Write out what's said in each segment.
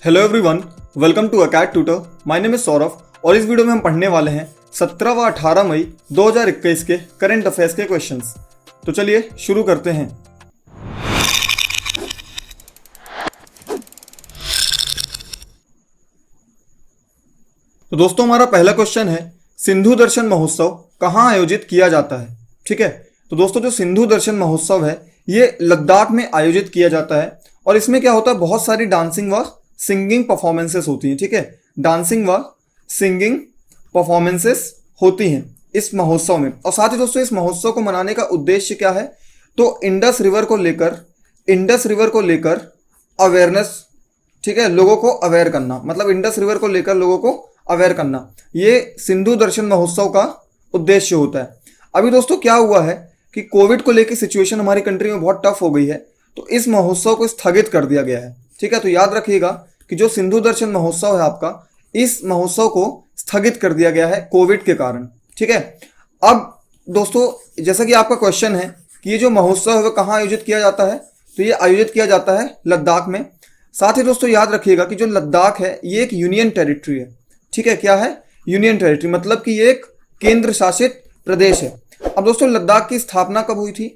Hello everyone, welcome to Acad Tutor. My name is Saurabh और इस video में हम पढ़ने वाले हैं 17 व 18 मई 2021 के करंट अफेयर्स के क्वेश्चंस। तो चलिए शुरू करते हैं। तो दोस्तों हमारा पहला क्वेश्चन है, सिंधु दर्शन महोत्सव कहाँ आयोजित किया जाता है। ठीक है, तो दोस्तों जो सिंधु दर्शन महोत्सव है ये लद्दाख में आयोजित किया जाता है और इसमें क्या होता है, बहुत सारी डांसिंग व सिंगिंग परफॉर्मेंसेस होती हैं। ठीक है, डांसिंग व सिंगिंग परफॉर्मेंसेस होती हैं इस महोत्सव में। और साथ ही दोस्तों इस महोत्सव को मनाने का उद्देश्य क्या है, तो इंडस रिवर को लेकर अवेयरनेस, ठीक है, लोगों को अवेयर करना, मतलब इंडस रिवर को लेकर लोगों को अवेयर करना, ये सिंधु दर्शन महोत्सव का उद्देश्य होता है। अभी दोस्तों क्या हुआ है कि कोविड को लेकर सिचुएशन हमारी कंट्री में बहुत टफ हो गई है, तो इस महोत्सव को स्थगित कर दिया गया है। ठीक है, तो याद रखिएगा कि जो सिंधु दर्शन महोत्सव है आपका, इस महोत्सव को स्थगित कर दिया गया है कोविड के कारण। ठीक है, अब दोस्तों जैसा कि आपका क्वेश्चन है कि ये जो महोत्सव है वो कहाँ आयोजित किया जाता है, तो ये आयोजित किया जाता है लद्दाख में। साथ ही दोस्तों याद रखिएगा कि जो लद्दाख है ये एक यूनियन टेरिटरी है। ठीक है, क्या है, यूनियन टेरिटरी, मतलब कि ये एक केंद्र शासित प्रदेश है। अब दोस्तों लद्दाख की स्थापना कब हुई थी,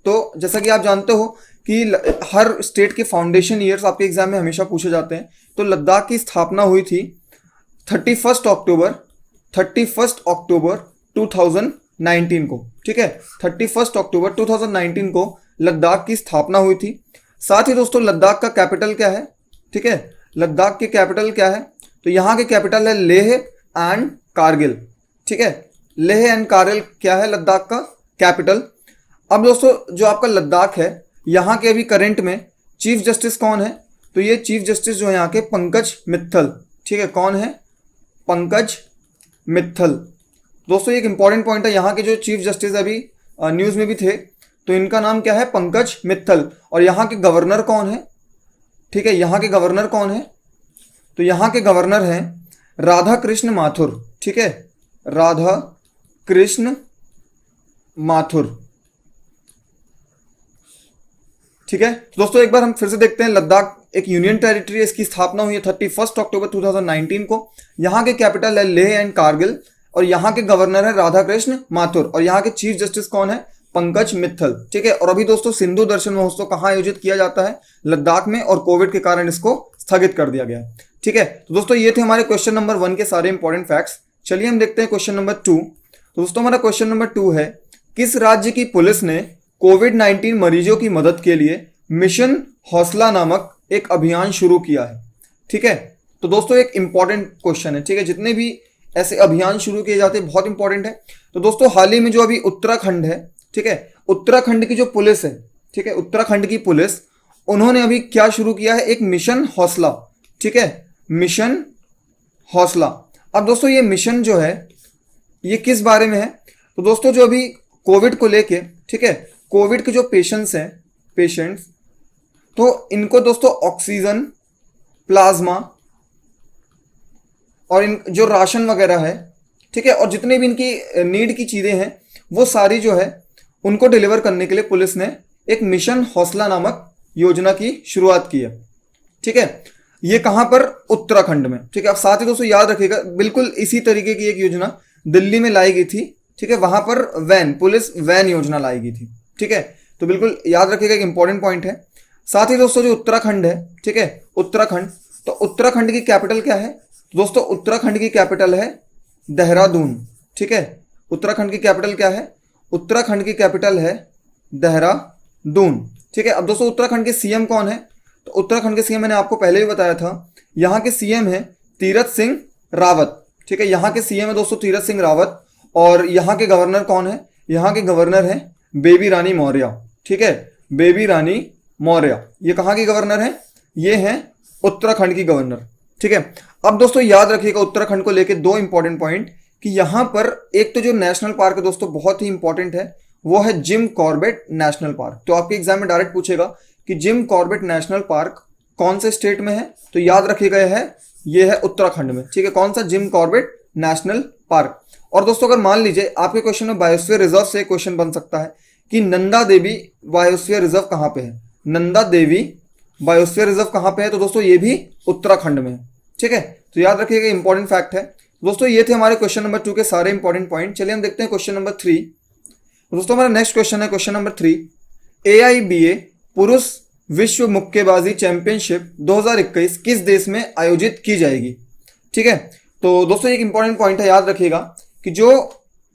तो जैसा कि आप जानते हो कि हर स्टेट के फाउंडेशन ईयर्स आपके एग्जाम में हमेशा पूछे जाते हैं। तो लद्दाख की स्थापना हुई थी 31 अक्टूबर 2019 को। ठीक है, 31 अक्टूबर 2019 को लद्दाख की स्थापना हुई थी। साथ ही दोस्तों लद्दाख का कैपिटल क्या है, ठीक है, लद्दाख की कैपिटल क्या है, तो यहाँ के कैपिटल है लेह एंड कारगिल। ठीक है, लेह एंड कारगिल क्या है लद्दाख का कैपिटल। अब दोस्तों जो आपका लद्दाख है, यहाँ के अभी करंट में चीफ जस्टिस कौन है, तो ये चीफ जस्टिस जो है यहाँ के पंकज मित्तल। ठीक है, कौन है, पंकज मित्तल। दोस्तों एक इंपॉर्टेंट पॉइंट है, यहाँ के जो चीफ जस्टिस अभी न्यूज़ में भी थे, तो इनका नाम क्या है, पंकज मित्तल। और यहाँ के गवर्नर कौन है, ठीक है, यहाँ के गवर्नर कौन है, तो यहाँ के गवर्नर हैं राधा कृष्ण माथुर। ठीक है, राधा कृष्ण माथुर। ठीक है, तो दोस्तों एक बार हम फिर से देखते हैं, लद्दाख एक यूनियन टेरिटरी है, इसकी स्थापना हुई है 31 अक्टूबर 2019 को। यहाँ के कैपिटल है लेह एंड कारगिल और यहाँ के गवर्नर है राधा कृष्ण माथुर और यहाँ के चीफ जस्टिस कौन है, पंकज मित्तल। ठीक है, और अभी दोस्तों सिंधु दर्शन महोत्सव कहाँ आयोजित किया जाता है, लद्दाख में, और कोविड के कारण इसको स्थगित कर दिया गया है। ठीक है, तो दोस्तों ये थे हमारे क्वेश्चन नंबर 1 के सारे इंपॉर्टेंट फैक्ट्स। चलिए हम देखते हैं क्वेश्चन नंबर 2। तो दोस्तों हमारा क्वेश्चन नंबर 2 है, किस राज्य की पुलिस ने कोविड-19 मरीजों की मदद के लिए मिशन हौसला नामक एक अभियान शुरू किया है। ठीक है, तो दोस्तों एक इंपॉर्टेंट क्वेश्चन है। ठीक है, जितने भी ऐसे अभियान शुरू किए जाते हैं बहुत इंपॉर्टेंट है। तो दोस्तों हाल ही में जो अभी उत्तराखंड है, ठीक है, उत्तराखंड की जो पुलिस है, ठीक है, उत्तराखंड की पुलिस, उन्होंने अभी क्या शुरू किया है, एक मिशन हौसला। ठीक है, मिशन हौसला। अब दोस्तों ये मिशन जो है ये किस बारे में है, तो दोस्तों जो अभी कोविड को लेके, ठीक है, कोविड के जो पेशेंट्स, तो इनको दोस्तों ऑक्सीजन, प्लाज्मा और इन जो राशन वगैरह है, ठीक है, और जितने भी इनकी नीड की चीज़ें हैं वो सारी जो है उनको डिलीवर करने के लिए पुलिस ने एक मिशन हौसला नामक योजना की शुरुआत की है। ठीक है, ये कहाँ पर, उत्तराखंड में। ठीक है, अब साथ ही दोस्तों याद रखिएगा बिल्कुल इसी तरीके की एक योजना दिल्ली में लाई गई थी। ठीक है, वहां पर पुलिस वैन योजना लाई गई थी। ठीक है, तो बिल्कुल याद रखिएगा, एक इंपॉर्टेंट पॉइंट है। साथ ही दोस्तों जो उत्तराखंड है, ठीक है, उत्तराखंड, तो उत्तराखंड की कैपिटल क्या है, दोस्तों उत्तराखंड की कैपिटल है देहरादून। ठीक है, उत्तराखंड की कैपिटल क्या है, उत्तराखंड की कैपिटल है देहरादून। ठीक है, अब दोस्तों उत्तराखंड के सीएम कौन है, तो उत्तराखंड के सीएम मैंने आपको पहले भी बताया था, यहाँ के सीएम है तीरथ सिंह रावत। ठीक है, यहाँ के सीएम है दोस्तों तीरथ सिंह रावत और यहाँ के गवर्नर कौन है, यहाँ के गवर्नर है बेबी रानी मौर्य। ठीक है, बेबी रानी मौर्य, ये कहाँ की गवर्नर है, ये है उत्तराखंड की गवर्नर। ठीक है, अब दोस्तों याद रखिएगा उत्तराखंड को लेके 2 इंपॉर्टेंट पॉइंट, कि यहाँ पर एक तो जो नेशनल पार्क है दोस्तों बहुत ही इंपॉर्टेंट है, वो है जिम कॉर्बेट नेशनल पार्क। तो आपके एग्जाम में डायरेक्ट पूछेगा कि जिम कॉर्बेट नेशनल पार्क कौन से स्टेट में है, तो याद रखिएगा ये है उत्तराखंड में। ठीक है, कौन सा, जिम कॉर्बेट नेशनल पार्क। और दोस्तों अगर मान लीजिए आपके क्वेश्चन में बायोस्फीयर रिजर्व से क्वेश्चन बन सकता है कि नंदा देवी बायोस्फीयर रिजर्व कहाँ पे है, नंदा देवी बायोस्फीयर रिजर्व कहाँ पे है? तो दोस्तों ये भी उत्तराखंड में है। ठीक है, तो याद रखिएगा, इंपॉर्टेंट फैक्ट है। दोस्तों ये थे हमारे क्वेश्चन नंबर 2 के सारे इंपॉर्टेंट पॉइंट। चलिए हम देखते हैं क्वेश्चन नंबर 3। दोस्तों हमारा नेक्स्ट क्वेश्चन है क्वेश्चन नंबर 3। AIBA पुरुष विश्व मुक्केबाजी चैंपियनशिप 2021 किस देश में आयोजित की जाएगी? ठीक है, तो दोस्तों एक इंपॉर्टेंट पॉइंट है, याद रखिएगा कि जो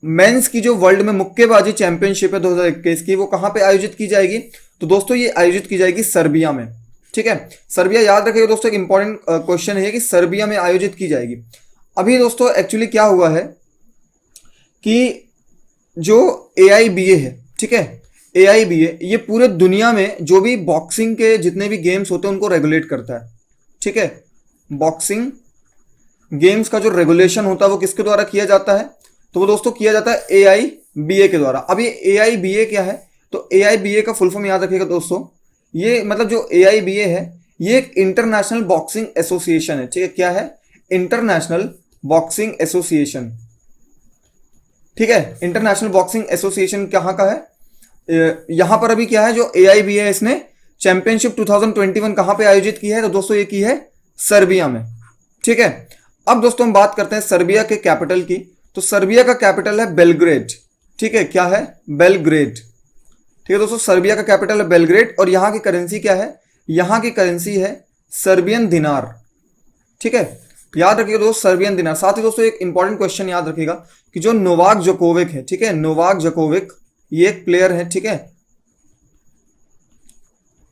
मेंस की जो वर्ल्ड में मुक्केबाजी चैंपियनशिप है 2021 की, वो कहां पे आयोजित की जाएगी? तो दोस्तों ये आयोजित की जाएगी सर्बिया में। ठीक है, सर्बिया, याद रखिएगा दोस्तों, एक इंपॉर्टेंट क्वेश्चन है कि सर्बिया में आयोजित की जाएगी। अभी दोस्तों एक्चुअली क्या हुआ है कि जो AIBA है, ठीक है, AIBA ये पूरे दुनिया में जो भी बॉक्सिंग के जितने भी गेम्स होते हैं उनको रेगुलेट करता है। ठीक है, बॉक्सिंग गेम्स का जो रेगुलेशन होता है वो किसके द्वारा किया जाता है? तो वो दोस्तों किया जाता है AIBA के द्वारा। अब ये AIBA क्या है? तो AIBA का फुल फॉर्म याद रखिएगा दोस्तों, ये मतलब जो AIBA है ये एक इंटरनेशनल बॉक्सिंग एसोसिएशन है। ठीक है, क्या है? International boxing association. ठीक है, इंटरनेशनल बॉक्सिंग एसोसिएशन कहाँ का है? यहां पर अभी क्या है, जो AIBA है इसने चैंपियनशिप 2021 कहां पे आयोजित की है? तो दोस्तों ये की है सर्बिया में। ठीक है, अब दोस्तों हम बात करते हैं सर्बिया के कैपिटल की। तो सर्बिया का कैपिटल है बेलग्रेड। ठीक है, क्या है? बेलग्रेड। ठीक है दोस्तों, सर्बिया का कैपिटल है बेलग्रेड और यहां की करेंसी क्या है? यहां की करेंसी है सर्बियन दिनार। ठीक है, याद रखिएगा दोस्तों सर्बियन दिनार। साथ ही दोस्तों एक इंपॉर्टेंट क्वेश्चन याद रखिएगा कि जो नोवाक जोकोविक है, ठीक है, नोवाक जोकोविक ये एक प्लेयर है। ठीक है,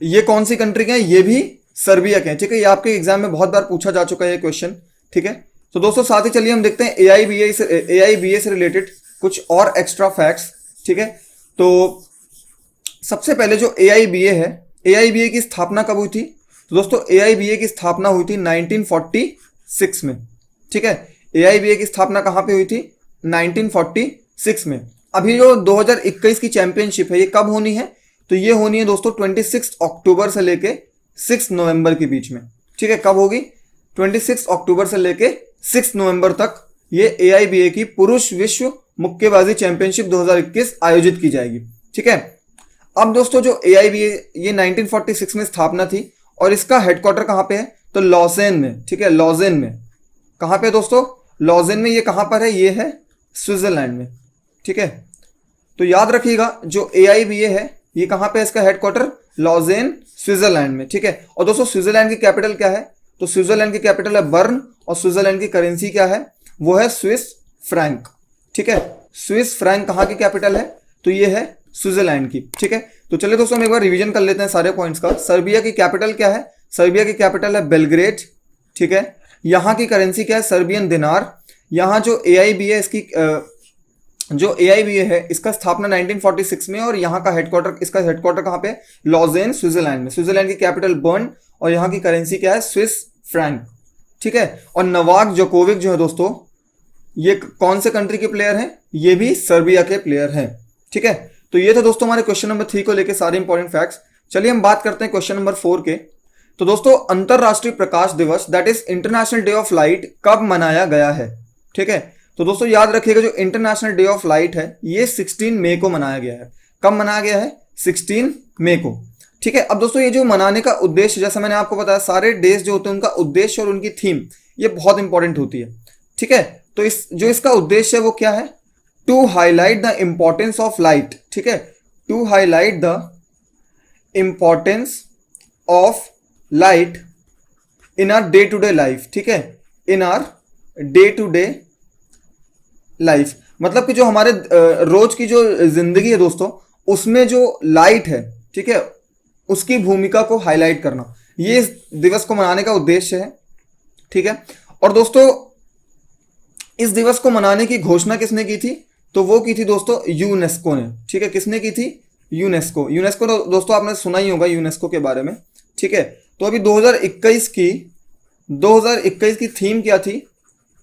ये कौन सी कंट्री के हैं? ये भी सर्बिया के हैं। ठीक है, ये आपके एग्जाम में बहुत बार पूछा जा चुका है ये क्वेश्चन। ठीक है, तो दोस्तों साथ ही चलिए हम देखते हैं AIBA से रिलेटेड कुछ और एक्स्ट्रा फैक्ट्स। ठीक है, तो सबसे पहले जो AIBA है, AIBA की स्थापना कब हुई थी? तो दोस्तों AIBA की स्थापना हुई थी 1946 में। ठीक है, AIBA की स्थापना कहां पे हुई थी? 1946 में। अभी जो 2021 की चैंपियनशिप है ये कब होनी है? तो ये होनी है दोस्तों 26 अक्टूबर से लेके 6 नवंबर के बीच में। ठीक है, कब होगी? 26 अक्टूबर से लेके 6 नवंबर तक ये AIBA की पुरुष विश्व मुक्केबाजी चैंपियनशिप 2021 आयोजित की जाएगी। ठीक है, अब दोस्तों जो AIBA ये 1946 में स्थापना थी और इसका हेडक्वार्टर कहां पे है? तो लॉजेन में। ठीक है, लॉजेन में। कहां पे दोस्तों? लॉजेन में। ये कहां पर है? ये है स्विट्जरलैंड में। ठीक है, तो याद रखिएगा जो AIBA है ये कहां पे है? इसका हेडक्वार्टर लॉजेन स्विट्जरलैंड में। ठीक है, और दोस्तों स्विट्जरलैंड की कैपिटल क्या है? तो स्विट्जरलैंड की कैपिटल है बर्न और स्विट्जरलैंड की करेंसी क्या है? वो है स्विस फ्रैंक। ठीक है, स्विस फ्रैंक कहां की कैपिटल है? तो ये है स्विट्जरलैंड की। ठीक है, तो चलिए दोस्तों हम एक बार रिवीजन कर लेते हैं सारे पॉइंट्स का। सर्बिया की कैपिटल क्या है? सर्बिया की कैपिटल है बेलग्रेड। ठीक है, यहां की करेंसी क्या है? सर्बियन दिनार। यहां जो AIBA है इसकी जो AIBA है इसका स्थापना 1946 में और यहाँ का हेडक्वार्टर, इसका हेडक्वार्टर कहाँ पे? लॉजेन स्विट्जरलैंड में। स्विट्जरलैंड की कैपिटल बर्न और यहाँ की करेंसी क्या है? Swiss franc. ठीक है, और नोवाक जोकोविक जो है दोस्तों ये कौन से कंट्री के प्लेयर हैं? ये भी सर्बिया के प्लेयर हैं। ठीक है, तो ये था दोस्तों हमारे क्वेश्चन नंबर 3 को लेकर सारे इंपॉर्टेंट फैक्ट्स। चलिए हम बात करते हैं क्वेश्चन नंबर 4 के। तो दोस्तों अंतरराष्ट्रीय प्रकाश दिवस that is international day of light कब मनाया गया है? ठीक है, तो दोस्तों याद रखिएगा जो इंटरनेशनल डे ऑफ लाइट है ये 16 मई को मनाया गया है। कब मनाया गया है? 16 मई को। ठीक है, अब दोस्तों ये जो मनाने का उद्देश्य, जैसा मैंने आपको बताया सारे डेज जो होते हैं उनका उद्देश्य और उनकी थीम ये बहुत इंपॉर्टेंट होती है। ठीक है, तो इसका उद्देश्य है वो क्या है? To highlight the importance of light. ठीक है, to highlight the importance of light in our day to day life. ठीक है, in our day to day life, मतलब कि जो हमारे रोज की जो जिंदगी है दोस्तों उसमें जो लाइट है, ठीक है, उसकी भूमिका को हाईलाइट करना, ये इस दिवस को मनाने का उद्देश्य है। ठीक है, और दोस्तों इस दिवस को मनाने की घोषणा किसने की थी? तो वो की थी दोस्तों यूनेस्को ने। ठीक है, किसने की थी? यूनेस्को। यूनेस्को दोस्तों आपने सुना ही होगा यूनेस्को के बारे में। ठीक है, तो अभी 2021 की थीम क्या थी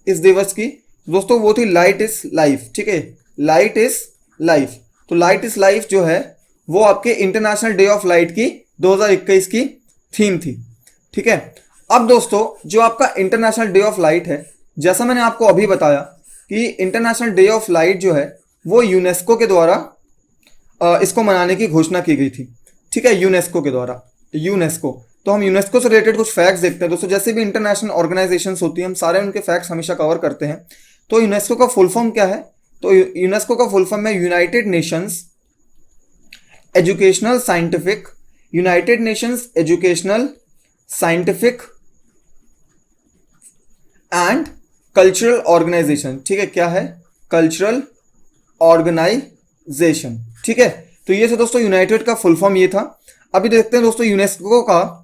इस दिवस की? दोस्तों वो थी लाइट इज लाइफ। ठीक है, लाइट इज लाइफ। तो लाइट इज लाइफ जो है वो आपके इंटरनेशनल डे ऑफ लाइट की 2021 की थीम थी। ठीक है, अब दोस्तों जो आपका इंटरनेशनल डे ऑफ लाइट है, जैसा मैंने आपको अभी बताया कि इंटरनेशनल डे ऑफ लाइट जो है वो यूनेस्को के द्वारा इसको मनाने की घोषणा की गई थी। ठीक है, यूनेस्को के द्वारा, यूनेस्को। तो हम यूनेस्को से रिलेटेड कुछ फैक्ट्स देखते हैं दोस्तों। जैसे भी इंटरनेशनल ऑर्गेनाइजेशंस होती हैं हम सारे उनके फैक्ट्स हमेशा कवर करते हैं। तो यूनेस्को का फुल फॉर्म क्या है? तो यूनेस्को का फुल फॉर्म है United Nations Educational Scientific, United Nations Educational Scientific and Cultural Organization. ठीक है, क्या है? Cultural Organization. ठीक है, तो ये था दोस्तों यूनाइटेड का फुल फॉर्म ये था। अभी देखते हैं दोस्तों यूनेस्को का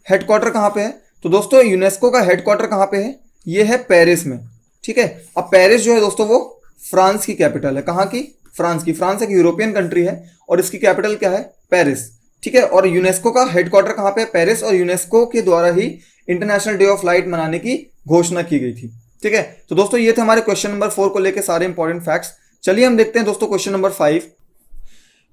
हेडक्वार्टर कहाँ पे है। तो दोस्तों यूनेस्को का हेडक्वार्टर कहाँ पे है? ये है पेरिस में। ठीक है, अब पेरिस जो है दोस्तों वो फ्रांस की कैपिटल है। कहाँ की? फ्रांस की। फ्रांस एक यूरोपियन कंट्री है और इसकी कैपिटल क्या है? पेरिस। ठीक है, और यूनेस्को का हेडक्वार्टर कहाँ पे है? पेरिस। और यूनेस्को के द्वारा ही इंटरनेशनल डे ऑफ लाइट मनाने की घोषणा की गई थी। ठीक है, तो दोस्तों ये थे हमारे क्वेश्चन नंबर 4 को लेकर सारे इंपॉर्टेंट फैक्ट्स। चलिए हम देखते हैं दोस्तों क्वेश्चन नंबर 5।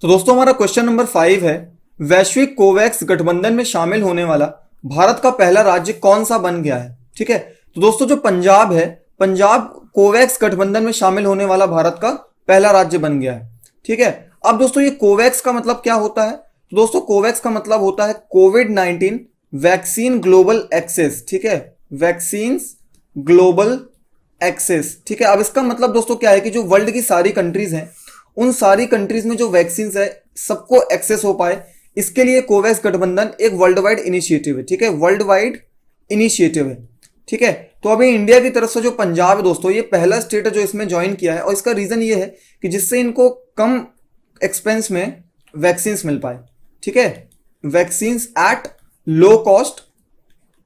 तो दोस्तों हमारा क्वेश्चन नंबर 5 है, वैश्विक कोवैक्स गठबंधन में शामिल होने वाला भारत का पहला राज्य कौन सा बन गया है? ठीक है, तो दोस्तों जो पंजाब है, पंजाब कोवैक्स गठबंधन में शामिल होने वाला भारत का पहला राज्य बन गया है। ठीक है, अब दोस्तों ये कोवैक्स का मतलब क्या होता है? तो दोस्तों कोवैक्स का मतलब होता है कोविड-19 वैक्सीन ग्लोबल एक्सेस। ठीक है, वैक्सीन ग्लोबल एक्सेस। ठीक है, अब इसका मतलब दोस्तों क्या है कि जो वर्ल्ड की सारी कंट्रीज हैं उन सारी कंट्रीज में जो वैक्सीन है सबको एक्सेस हो पाए, इसके लिए कोवैक्स गठबंधन एक वर्ल्ड वाइड इनिशिएटिव है। ठीक है, वर्ल्ड वाइड इनिशिएटिव है। ठीक है, तो अभी इंडिया की तरफ से जो पंजाब है दोस्तों ये पहला स्टेट है जो इसमें ज्वाइन किया है, और इसका रीजन ये है कि जिससे इनको कम एक्सपेंस में वैक्सीन मिल पाए। ठीक है, वैक्सीन एट लो कॉस्ट।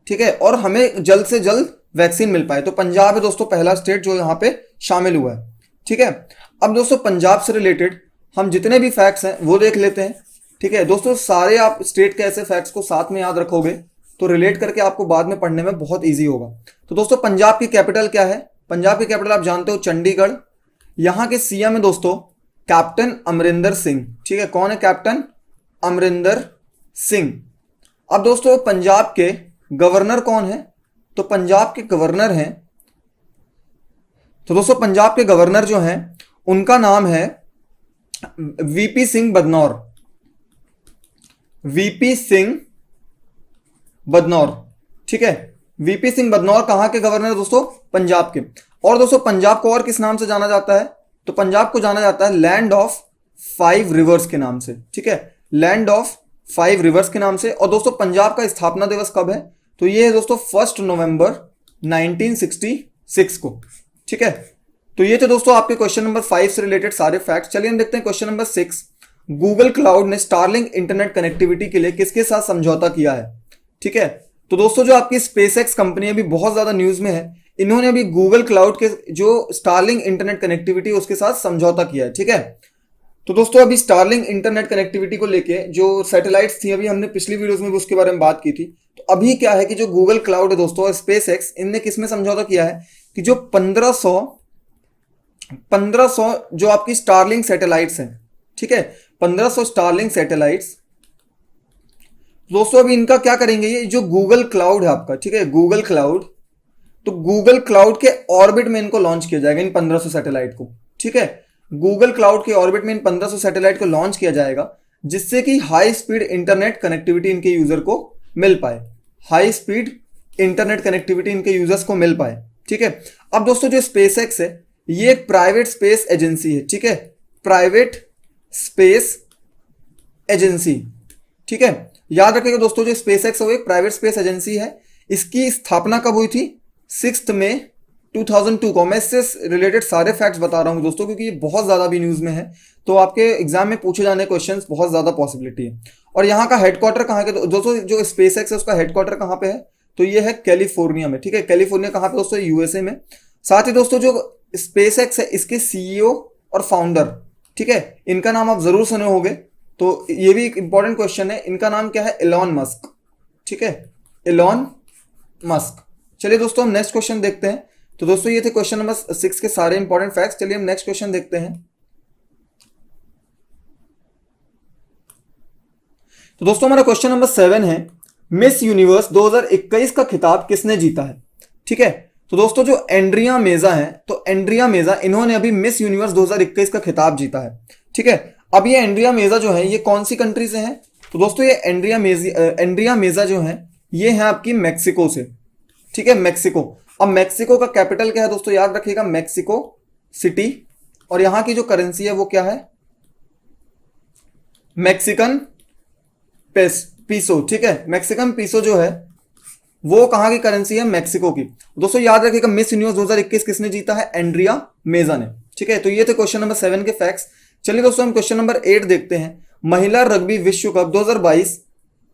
ठीक है, और हमें जल्द से जल्द वैक्सीन मिल पाए। तो पंजाब है दोस्तों पहला स्टेट जो यहाँ पे शामिल हुआ है। ठीक है, अब दोस्तों पंजाब से रिलेटेड हम जितने भी फैक्ट्स हैं वो देख लेते हैं। ठीक है दोस्तों, सारे आप स्टेट के ऐसे फैक्ट्स को साथ में याद रखोगे तो रिलेट करके आपको बाद में पढ़ने में बहुत इजी होगा। तो दोस्तों पंजाब की कैपिटल क्या है? पंजाब की कैपिटल आप जानते हो चंडीगढ़। यहाँ के सीएम है दोस्तों कैप्टन अमरिंदर सिंह। ठीक है, कौन है? कैप्टन अमरिंदर सिंह। अब दोस्तों पंजाब के गवर्नर कौन है? तो पंजाब के गवर्नर हैं, तो दोस्तों पंजाब के गवर्नर जो हैं उनका नाम है वीपी सिंह बदनौर। वीपी सिंह बदनौर। ठीक है, वीपी सिंह बदनौर कहां के गवर्नर दोस्तों? पंजाब के। और दोस्तों पंजाब को और किस नाम से जाना जाता है? तो पंजाब को जाना जाता है लैंड ऑफ 5 रिवर्स के नाम से। ठीक है, लैंड ऑफ 5 रिवर्स के नाम से। और दोस्तों पंजाब का स्थापना दिवस कब है? तो ये है दोस्तों 1 नवंबर 1966 को। ठीक है, तो ये थे दोस्तों आपके क्वेश्चन नंबर 5 से रिलेटेड सारे फैक्ट्स। चलिए हम देखते हैं क्वेश्चन नंबर 6। गूगल क्लाउड ने स्टारलिंक इंटरनेट कनेक्टिविटी के लिए किसके साथ समझौता किया है? ठीक है, तो दोस्तों जो आपकी स्पेसएक्स कंपनी अभी बहुत ज्यादा न्यूज में है, इन्होंने अभी गूगल क्लाउड के जो स्टारलिंक इंटरनेट कनेक्टिविटी उसके साथ समझौता किया है। ठीक है, तो दोस्तों अभी स्टारलिंक इंटरनेट कनेक्टिविटी को लेके जो सैटेलाइट्स थी, अभी हमने पिछली वीडियोस में भी उसके बारे में बात की थी। तो अभी क्या है कि जो गूगल क्लाउड है दोस्तों और स्पेसएक्स, इनने किसमें समझौता किया है कि जो 1500 जो आपकी स्टारलिंक सैटेलाइट्स हैं, ठीक है, 1500 स्टारलिंक सैटेलाइट्स दोस्तों अभी इनका क्या करेंगे, ये जो गूगल क्लाउड है आपका, ठीक है, गूगल क्लाउड, तो गूगल क्लाउड के ऑर्बिट में इनको लॉन्च किया जाएगा इन 1500 सैटेलाइट को। ठीक है, गूगल क्लाउड के ऑर्बिट में इन 1500 सैटेलाइट को लॉन्च किया जाएगा, जिससे कि हाई स्पीड इंटरनेट कनेक्टिविटी इनके यूजर को मिल पाए, हाई स्पीड इंटरनेट कनेक्टिविटी इनके यूजर्स को मिल पाए। ठीक है, अब दोस्तों जो स्पेसएक्स है ये एक प्राइवेट स्पेस एजेंसी है। ठीक है, प्राइवेट स्पेस एजेंसी। ठीक है, याद रखिएगा दोस्तों जो स्पेसएक्स है वो एक प्राइवेट स्पेस एजेंसी है। इसकी स्थापना कब हुई थी? 6 मई 2002 को। मैं इससे रिलेटेड सारे फैक्ट्स बता रहा हूं दोस्तों, क्योंकि ये बहुत ज्यादा भी न्यूज में है, तो आपके एग्जाम में पूछे जाने क्वेश्चंस बहुत ज्यादा पॉसिबिलिटी है। और यहाँ का हेडक्वार्टर कहाँ के दोस्तों, जो स्पेसएक्स है उसका हेडक्वार्टर कहाँ पे है? तो ये है कैलिफोर्निया में। ठीक है, कैलिफोर्निया कहाँ पे दोस्तों? यूएसए में। साथ ही दोस्तों जो स्पेसएक्स है इसके सीईओ और फाउंडर, ठीक है, इनका नाम आप जरूर सुने होंगे, तो ये भी एक इंपॉर्टेंट क्वेश्चन है। इनका नाम क्या है? Elon Musk. ठीक है, एलॉन मस्क। चलिए दोस्तों हम नेक्स्ट क्वेश्चन देखते हैं। तो दोस्तों ये थे क्वेश्चन नंबर 6 के सारे इंपॉर्टेंट फैक्ट्स। चलिए हम नेक्स्ट क्वेश्चन देखते हैं। तो दोस्तों हमारा क्वेश्चन नंबर 7 है, मिस यूनिवर्स 2021 का खिताब किसने जीता है? ठीक है, तो दोस्तों जो एंड्रिया मेजा है, तो एंड्रिया मेजा इन्होंने अभी मिस यूनिवर्स 2021 का खिताब जीता है। ठीक है, अब ये एंड्रिया मेजा जो है ये कौन सी कंट्री से है? तो दोस्तों ये एंड्रिया मेजा जो है ये है आपकी मैक्सिको से, ठीक है, मैक्सिको। अब मैक्सिको का कैपिटल क्या है दोस्तों, याद रखिएगा, मैक्सिको सिटी। और यहां की जो करेंसी है वो क्या है, मैक्सिकन पीसो, ठीक है। मैक्सिकन पीसो जो है वो कहां की करेंसी है, मैक्सिको की। दोस्तों याद रखिएगा, मिस यूनिवर्स 2021 किसने जीता है, एंड्रिया मेजा ने, ठीक है। तो ये थे क्वेश्चन नंबर 7 के फैक्ट्स। चलिए दोस्तों हम क्वेश्चन नंबर 8 देखते हैं। महिला रग्बी विश्व cup 2022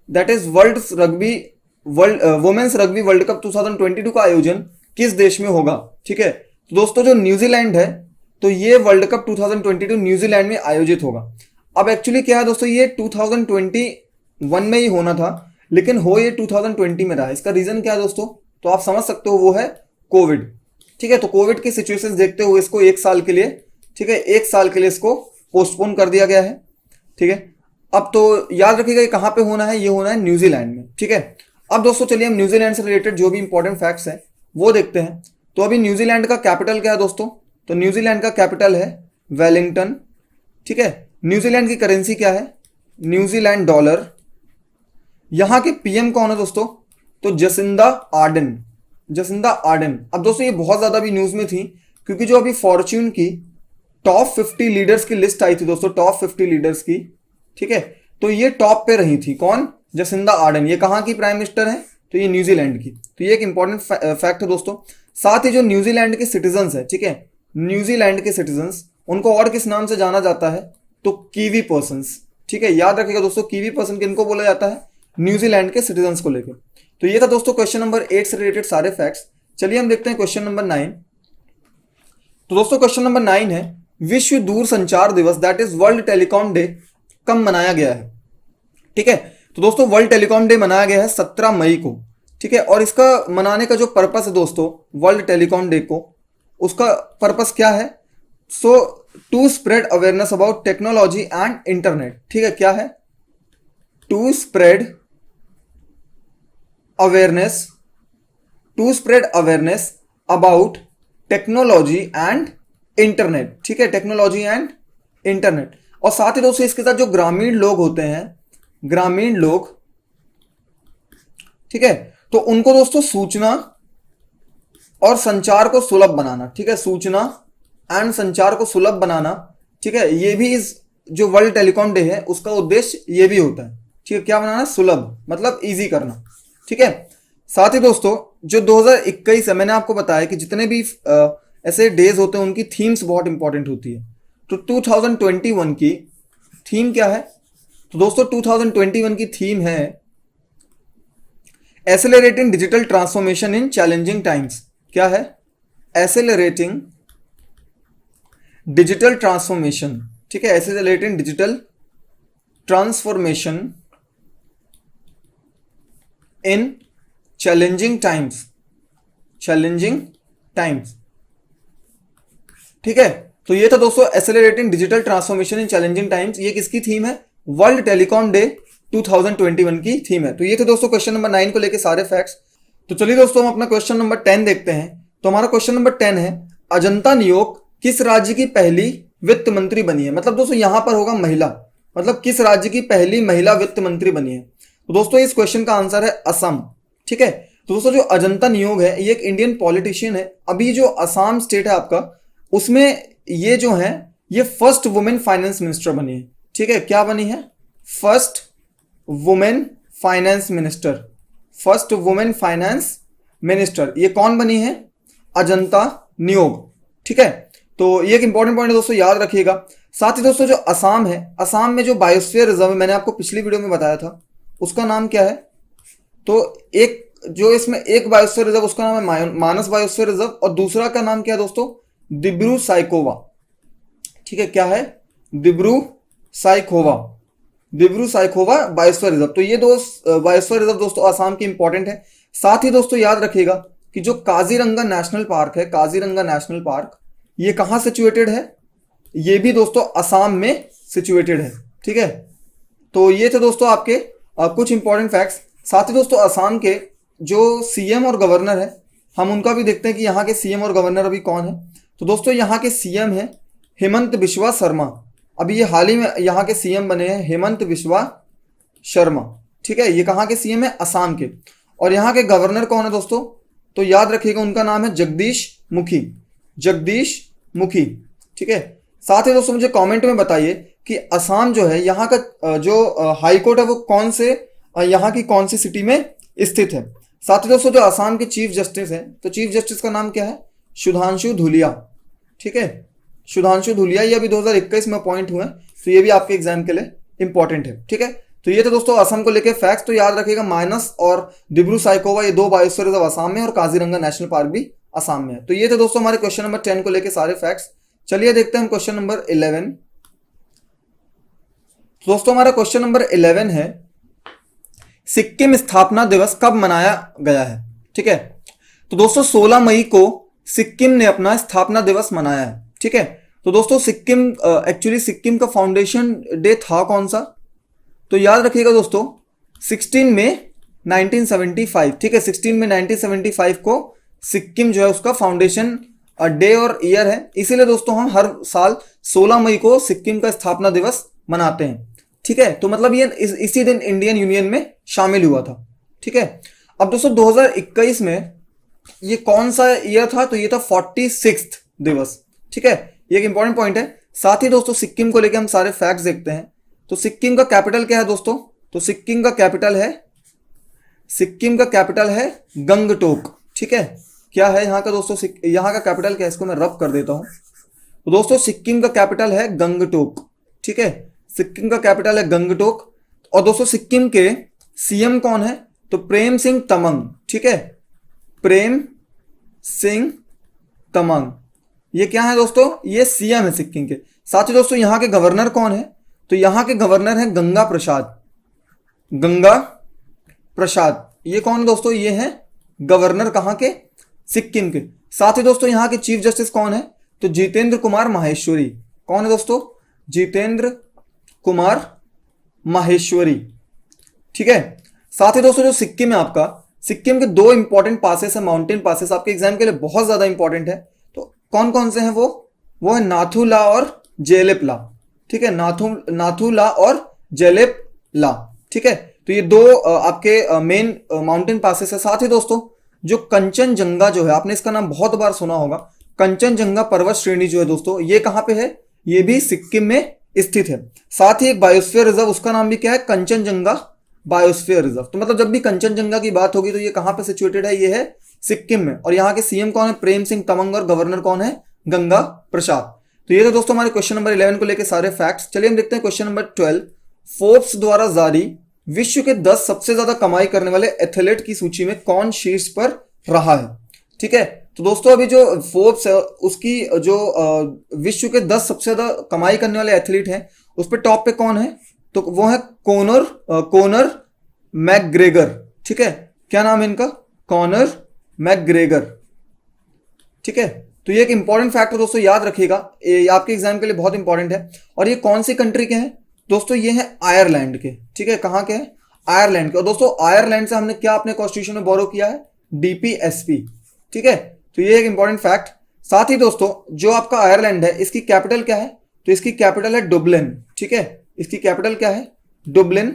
that is Women's Rugby World Cup 2022 का आयोजन किस देश में होगा, ठीक है। तो दोस्तों जो न्यूजीलैंड है, तो ये वर्ल्ड कप 2022 न्यूजीलैंड में आयोजित होगा। अब एक्चुअली क्या है दोस्तों, ये 2021 में ही होना था, लेकिन हो ये 2020 में रहा है। इसका रीजन क्या है दोस्तों, तो आप समझ सकते हो, वो है कोविड, ठीक है। तो कोविड की सिचुएशन देखते हुए इसको 1 साल के लिए, ठीक है, 1 साल के लिए इसको पोस्टपोन कर दिया गया है, ठीक है। अब तो याद रखिएगा ये कहां पे होना है, ये होना है न्यूजीलैंड में, ठीक है। अब दोस्तों चलिए हम न्यूजीलैंड से रिलेटेड जो भी इंपॉर्टेंट फैक्ट्स हैं वो देखते हैं। तो अभी न्यूजीलैंड का कैपिटल क्या है दोस्तों, तो न्यूजीलैंड का कैपिटल है वेलिंगटन, ठीक है। न्यूजीलैंड की करेंसी क्या है, न्यूजीलैंड डॉलर। यहां के पीएम कौन है दोस्तों, तो जसिंदा आर्डन। अब दोस्तों ये बहुत ज्यादा भी न्यूज में थी, क्योंकि जो अभी फॉर्च्यून की टॉप 50 लीडर्स की लिस्ट आई थी दोस्तों, टॉप 50 लीडर्स की, ठीक है। तो ये टॉप पे रही थी, कौन, जसिंदा आर्डन। ये कहां की प्राइम मिनिस्टर है, तो ये न्यूजीलैंड की। तो ये एक इंपॉर्टेंट फैक्ट है दोस्तों। साथ ही जो न्यूजीलैंड के सिटीजन्स है, ठीक है, न्यूजीलैंड के सिटीजन्स, उनको और किस नाम से जाना जाता है, तो कीवी पर्सन्स, ठीक है। याद रखिएगा दोस्तों, कीवी पर्सन किनको बोला जाता है, न्यूजीलैंड के सिटीजन्स को लेकर। तो ये था दोस्तों क्वेश्चन नंबर 8 से रिलेटेड सारे फैक्ट्स। चलिए हम देखते हैं क्वेश्चन नंबर 9। तो दोस्तों क्वेश्चन नंबर 9 है, विश्व दूरसंचार दिवस that is world telecom day कब मनाया गया है, ठीक है। तो दोस्तों वर्ल्ड टेलीकॉम डे मनाया गया है 17 मई को, ठीक है। और इसका मनाने का जो पर्पस है दोस्तों, वर्ल्ड टेलीकॉम डे को, उसका पर्पस क्या है, so to spread awareness about technology and internet, ठीक है। क्या है, to spread awareness about technology and internet, ठीक है, टेक्नोलॉजी एंड इंटरनेट। और साथ ही दोस्तों इसके साथ जो ग्रामीण लोग होते हैं, ग्रामीण लोग, ठीक है, तो उनको दोस्तों सूचना और संचार को सुलभ बनाना, ठीक है, सूचना एंड संचार को सुलभ बनाना, ठीक है। ये भी इस जो वर्ल्ड टेलीकॉम डे है उसका उद्देश्य ये भी होता है, ठीक है। क्या बनाना, सुलभ, मतलब इजी करना, ठीक है। साथ ही दोस्तों जो 2021 है, मैंने आपको बताया कि जितने भी ऐसे डेज होते हैं उनकी थीम्स बहुत इंपॉर्टेंट होती है। तो 2021 की थीम क्या है, तो दोस्तों 2021 की थीम है accelerating digital transformation in challenging times. क्या है, एक्सेलरेटिंग डिजिटल ट्रांसफॉर्मेशन, ठीक है, accelerating digital transformation in challenging times, ठीक है। तो ये था दोस्तों accelerating digital transformation in challenging times. ये किसकी थीम है, वर्ल्ड टेलीकॉम डे 2021 की थीम है। तो ये थे दोस्तों क्वेश्चन नंबर 9 को लेके सारे फैक्ट्स। तो चलिए दोस्तों हम अपना क्वेश्चन नंबर 10 देखते हैं। तो हमारा क्वेश्चन नंबर 10 है, अजंता नियोग किस राज्य की पहली वित्त मंत्री बनी है। मतलब दोस्तों यहां पर होगा महिला, मतलब किस राज्य की पहली महिला वित्त मंत्री बनी है। तो दोस्तों इस क्वेश्चन का आंसर है असम, ठीक है। तो दोस्तों जो अजंता नियोग है ये एक इंडियन पॉलिटिशियन है। अभी जो असम स्टेट है आपका, उसमें ये जो है ये फर्स्ट वुमेन फाइनेंस मिनिस्टर बनी है, ठीक है। क्या बनी है, फर्स्ट वुमेन फाइनेंस मिनिस्टर। ये कौन बनी है, अजंता नियोग, ठीक है। तो ये एक इंपॉर्टेंट पॉइंट है दोस्तों, याद रखिएगा। साथ ही दोस्तों जो असम है, असम में जो बायोस्फीयर रिजर्व है, मैंने आपको पिछली वीडियो में बताया था, उसका नाम क्या है, तो एक जो इसमें एक बायोस्फीयर रिजर्व उसका नाम है मानस बायोस्फीयर रिजर्व, और दूसरा का नाम क्या है दोस्तों, दिब्रू साइखोवा, ठीक है। क्या है, दिब्रू साइखोवा बायोस्फीयर रिजर्व। तो ये दो बायोस्फीयर रिजर्व दोस्तों असम की इंपॉर्टेंट है। साथ ही दोस्तों याद रखिएगा कि जो काजीरंगा नेशनल पार्क है, काजीरंगा नेशनल पार्क, ये कहां सिचुएटेड है, ये भी दोस्तों असम में सिचुएटेड है, ठीक है। तो ये थे दोस्तों आपके कुछ इंपॉर्टेंट फैक्ट्स। साथ ही दोस्तों असम के जो सीएम और गवर्नर है, हम उनका भी देखते हैं कि यहाँ के सीएम और गवर्नर अभी कौन है। तो दोस्तों यहाँ के सीएम है हेमंत बिश्वा शर्मा। अभी ये हाल ही में यहाँ के सीएम बने हैं हेमंत बिश्वा शर्मा, ठीक है। ये कहाँ के सीएम है, असम के। और यहाँ के गवर्नर कौन है दोस्तों? तो याद रखिएगा उनका नाम है जगदीश मुखी, जगदीश मुखी। ठीक है, साथ ही दोस्तों मुझे कमेंट में बताइए कि असम जो है यहाँ का जो हाई कोर्ट है वो कौन से यहाँ की कौन सी सिटी में स्थित है। साथ ही दोस्तों जो असम के चीफ जस्टिस हैं, तो चीफ जस्टिस का नाम क्या है? सुधांशु धुलिया। ठीक है, सुधांशु धुलिया, ये अभी 2021 में अपॉइंट हुए हैं, तो ये भी आपके एग्जाम के लिए इंपॉर्टेंट है। ठीक है, तो ये तो दोस्तों असम को लेके फैक्ट्स। तो याद रखिएगा माइनस और डिब्रू साइकोवा ये 2 बायोस्फीयर रिजर्व असम में और काजीरंगा नेशनल पार्क भी असम में है। तो ये थे दोस्तों हमारे क्वेश्चन नंबर 10 को लेके सारे फैक्ट्स। चलिए देखते हैं हम क्वेश्चन नंबर 11। दोस्तों हमारा क्वेश्चन नंबर 11 है, सिक्किम स्थापना दिवस कब मनाया गया है? ठीक है, तो दोस्तों 16 मई को सिक्किम ने अपना स्थापना दिवस मनाया है। ठीक है, तो दोस्तों सिक्किम एक्चुअली सिक्किम का फाउंडेशन डे था कौन सा? तो याद रखिएगा दोस्तों 16 मई 1975। ठीक है, 16 मई 1975 को सिक्किम जो है उसका फाउंडेशन डे और ईयर है, इसीलिए दोस्तों हम हर साल 16 मई को सिक्किम का स्थापना दिवस मनाते हैं। ठीक है, तो मतलब ये इसी दिन इंडियन यूनियन में शामिल हुआ था। ठीक है, अब दोस्तों 2021 में ये कौन सा ईयर था? तो ये था 46th दिवस। ठीक है, ये एक इंपॉर्टेंट पॉइंट है। साथ ही दोस्तों सिक्किम को लेकर हम सारे फैक्ट्स देखते हैं। तो सिक्किम का कैपिटल क्या है दोस्तों? तो सिक्किम का कैपिटल है गंगटोक। ठीक है, क्या है यहाँ का दोस्तों? यहाँ का कैपिटल क्या है? इसको मैं रब कर देता हूं। तो दोस्तों सिक्किम का कैपिटल है गंगटोक। ठीक है, सिक्किम का कैपिटल है गंगटोक। और दोस्तों सिक्किम के सीएम कौन है? तो प्रेम सिंह तमंग। ठीक है, प्रेम सिंह तमंग, ये क्या है दोस्तों? ये सीएम है सिक्किम के। साथ ही दोस्तों यहाँ के गवर्नर कौन है? तो यहाँ के गवर्नर हैं गंगा प्रसाद। गंगा प्रसाद, ये कौन है दोस्तों? ये है गवर्नर कहाँ के? सिक्किम के। साथ ही दोस्तों यहाँ के चीफ जस्टिस कौन है? तो जितेंद्र कुमार माहेश्वरी। कौन है दोस्तों? जितेंद्र कुमार माहेश्वरी। ठीक है, साथ ही दोस्तों जो सिक्किम है आपका, सिक्किम के 2 इंपॉर्टेंट पासेस है, माउंटेन पासेस, आपके एग्जाम के लिए बहुत ज्यादा इंपॉर्टेंट है। तो कौन कौन से हैं वो है नाथुला और जेलेपला। ठीक है, नाथुला और जेलेपला। ठीक है, तो ये 2 आपके मेन माउंटेन पासेस है। साथ ही दोस्तों जो कंचनजंगा जो है, आपने इसका नाम बहुत बार सुना होगा, कंचनजंगा पर्वत श्रेणी जो है दोस्तों, ये कहां पे है? ये भी सिक्किम में स्थित है। साथ ही एक बायोस्फीयर रिजर्व, उसका नाम भी क्या है? Kanchenjunga biosphere reserve. तो मतलब जब भी कंचनजंगा की बात होगी तो ये कहां पे सिचुएटेड है? ये है सिक्किम में। और यहाँ के सीएम कौन है? प्रेम सिंह तमंग। और गवर्नर कौन है? गंगा प्रसाद। तो ये तो दोस्तों हमारे क्वेश्चन नंबर 11 को लेकर सारे फैक्ट्स। चलिए हम देखते हैं क्वेश्चन नंबर 12। फोर्ब्स द्वारा जारी विश्व के 10 सबसे ज्यादा कमाई करने वाले एथलीट की सूची में कौन शीर्ष पर रहा है? ठीक है, तो दोस्तों अभी जो फोर्ब्स है उसकी जो विश्व के 10 सबसे ज्यादा कमाई करने वाले एथलीट हैं उस पर टॉप पे कौन है? तो वो है कॉनर मैकग्रेगर। ठीक है, क्या नाम है इनका? Conor McGregor. ठीक है, तो ये एक इंपॉर्टेंट फैक्ट है दोस्तों, याद रखिएगा, ये आपके एग्जाम के लिए बहुत इंपॉर्टेंट है। और ये कौन सी कंट्री के हैं दोस्तों? ये है आयरलैंड के। ठीक है, कहाँ के हैं? आयरलैंड के। और दोस्तों आयरलैंड से हमने क्या अपने कॉन्स्टिट्यूशन में बोरो किया है? डीपीएसपी। ठीक है, तो ये एक इंपॉर्टेंट फैक्ट। साथ ही दोस्तों जो आपका आयरलैंड है इसकी कैपिटल क्या है? तो इसकी कैपिटल है डुबलिन। ठीक है, इसकी कैपिटल क्या है? डुबलिन।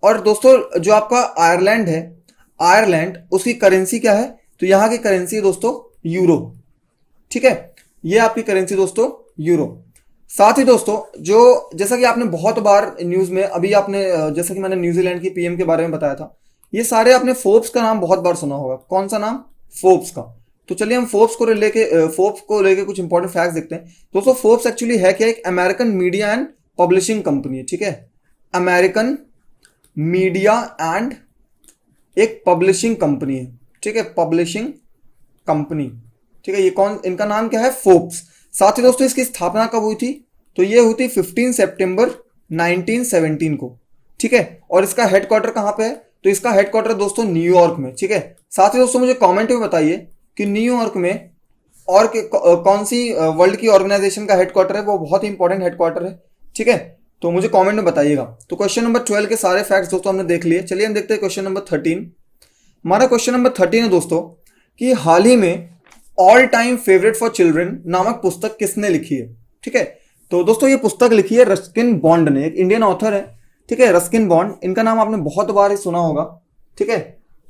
और दोस्तों जो आपका आयरलैंड है, आयरलैंड उसकी करेंसी क्या है? तो यहाँ की करेंसी है दोस्तों यूरो। ठीक है, ये आपकी करेंसी दोस्तों यूरो। साथ ही दोस्तों जो जैसा कि आपने बहुत बार न्यूज में अभी आपने जैसा कि मैंने न्यूजीलैंड की पीएम के बारे में बताया था, ये सारे आपने फोर्ब्स का नाम बहुत बार सुना होगा। कौन सा नाम? फोर्ब्स का। तो चलिए हम फोर्ब्स को लेके कुछ इंपॉर्टेंट फैक्ट्स देखते हैं। दोस्तों फोर्ब्स एक्चुअली है क्या? एक American media and publishing company है। ठीक है, अमेरिकन मीडिया एंड एक पब्लिशिंग कंपनी है। ठीक है, पब्लिशिंग कंपनी। ठीक है, ये कौन? इनका नाम क्या है? फोर्ब्स। साथ ही दोस्तों इसकी स्थापना कब हुई थी? तो ये हुई थी 15 सितंबर 1917 को। ठीक है, और इसका हेडक्वार्टर कहां पे है? तो इसका हेडक्वार्टर दोस्तों न्यूयॉर्क में। ठीक है, साथ ही दोस्तों मुझे कमेंट में बताइए कि न्यूयॉर्क में और कौन सी वर्ल्ड की ऑर्गेनाइजेशन का हेडक्वार्टर है? वो बहुत ही इंपॉर्टेंट हेडक्वार्टर है। ठीक है, तो मुझे कमेंट में बताइएगा। तो क्वेश्चन नंबर 12 के सारे फैक्ट्स दोस्तों हमने देख लिए। चलिए हम देखते हैं क्वेश्चन नंबर 13। हमारा क्वेश्चन नंबर 13 है दोस्तों कि हाल ही में all time favourite for children नामक पुस्तक किसने लिखी है? ठीक है, तो दोस्तों ये पुस्तक लिखी है रस्किन बॉन्ड ने, एक इंडियन ऑथर है। ठीक है, रस्किन बॉन्ड, इनका नाम आपने बहुत बार ही सुना होगा। ठीक है,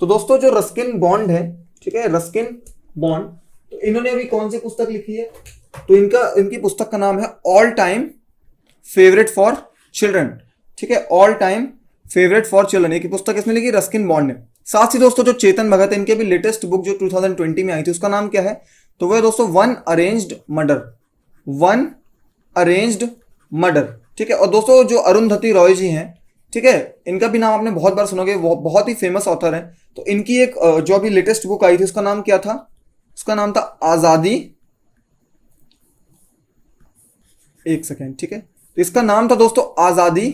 तो दोस्तों जो रस्किन बॉन्ड है, ठीक है, रस्किन बॉन्ड, तो इन्होंने अभी कौन सी पुस्तक लिखी है? तो इनकी पुस्तक का नाम है all time favourite for children, ठीक है, all time favourite for children, एक पुस्तक इसमें लिखी रस्किन बॉन्ड ने। साथ ही दोस्तों जो चेतन भगत है, इनके भी लेटेस्ट बुक जो 2020 में आई थी, उसका नाम क्या है? तो वह है दोस्तों one arranged murder, one arranged murder, ठीक है। और दोस्तों जो अरुंधति रॉय जी हैं, ठीक है, इनका भी नाम आपने बहुत बार सुनोगे, वो बहुत ही फेमस ऑथर है। तो इनकी एक जो अभी लेटेस्ट बुक आई थी, उसका नाम क्या था? उसका नाम था आजादी, एक सेकेंड, ठीक है, तो इसका नाम था दोस्तों आजादी,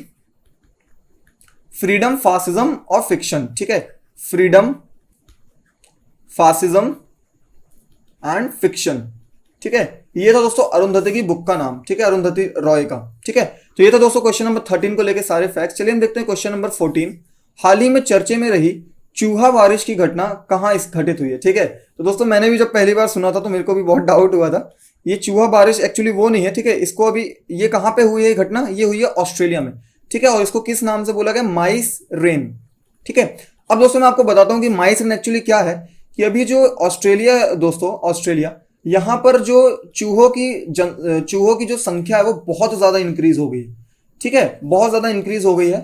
फ्रीडम, फासिज्म और फिक्शन, ठीक है, फ्रीडम, फासिज्म एंड फिक्शन, ठीक है। ये था दोस्तों अरुंधति की बुक का नाम, ठीक है, अरुंधति रॉय का, ठीक है। तो ये था दोस्तों क्वेश्चन नंबर 13 को लेके सारे फैक्ट्स। चलिए हम देखते हैं क्वेश्चन नंबर 14। हाल ही में चर्चे में रही चूहा बारिश की घटना कहाँ घटित हुई है, ठीक है। तो दोस्तों मैंने भी जब पहली बार सुना था तो मेरे को भी बहुत डाउट हुआ था। ये चूहा बारिश एक्चुअली वो नहीं है, ठीक है, इसको अभी ये कहाँ पे हुई है घटना? ये हुई है ऑस्ट्रेलिया में, ठीक है। और इसको किस नाम से बोला गया? माइस रेन, ठीक है। अब दोस्तों मैं आपको बताता हूँ कि माइस रेन एक्चुअली क्या है। कि अभी जो ऑस्ट्रेलिया, दोस्तों ऑस्ट्रेलिया, यहाँ पर जो चूहों की जो संख्या है वो बहुत ज्यादा इंक्रीज हो गई, ठीक है, बहुत ज्यादा इंक्रीज हो गई है।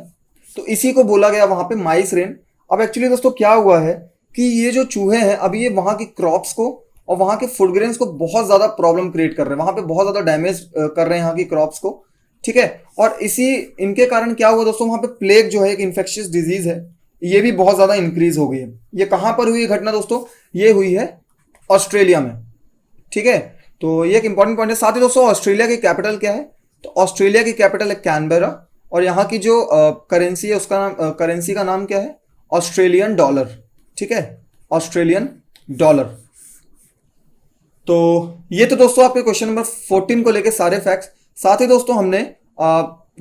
तो इसी को बोला गया वहां पे माइस रेन। अब एक्चुअली दोस्तों क्या हुआ है कि ये जो चूहे हैं अभी ये वहां की क्रॉप्स को और वहां के फूड ग्रेन्स को बहुत ज्यादा प्रॉब्लम क्रिएट कर रहे हैं, वहां पे बहुत ज्यादा डैमेज कर रहे हैं यहाँ की क्रॉप्स को, ठीक है। और इनके कारण क्या हुआ दोस्तों, वहां पे प्लेग जो है एक इन्फेक्शियस डिजीज है, ये भी बहुत ज्यादा इंक्रीज हो गई है। ये कहां पर हुई घटना दोस्तों? ये हुई है ऑस्ट्रेलिया में, ठीक है। तो ये एक इंपॉर्टेंट पॉइंट है। साथ ही दोस्तों ऑस्ट्रेलिया की कैपिटल क्या है? तो ऑस्ट्रेलिया की कैपिटल है कैनबेरा, और यहाँ की जो करेंसी है उसका नाम, करेंसी का नाम क्या है? ऑस्ट्रेलियन डॉलर, ठीक है, ऑस्ट्रेलियन डॉलर। तो ये तो दोस्तों आपके क्वेश्चन नंबर 14 को लेके सारे फैक्ट्स। साथ ही दोस्तों हमने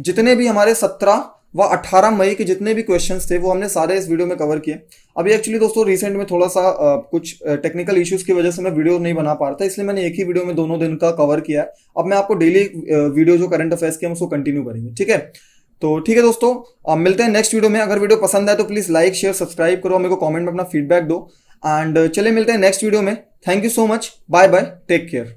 जितने भी हमारे 17 व 18 मई के जितने भी क्वेश्चंस थे वो हमने सारे इस वीडियो में कवर किए। अभी एक्चुअली दोस्तों रिसेंट में थोड़ा सा कुछ टेक्निकल इश्यूज की वजह से मैं वीडियो नहीं बना पा रहा था, इसलिए मैंने एक ही वीडियो में दोनों दिन का कवर किया है। अब मैं आपको डेली वीडियो जो करंट अफेयर्स की हम उसको कंटिन्यू करेंगे, ठीक है। तो ठीक है दोस्तों, मिलते हैं नेक्स्ट वीडियो में। अगर वीडियो पसंद आए तो प्लीज लाइक शेयर सब्सक्राइब करो, मेरे को कॉमेंट में अपना फीडबैक दो, एंड चलिए मिलते हैं नेक्स्ट वीडियो में। Thank you so much, bye bye, take care.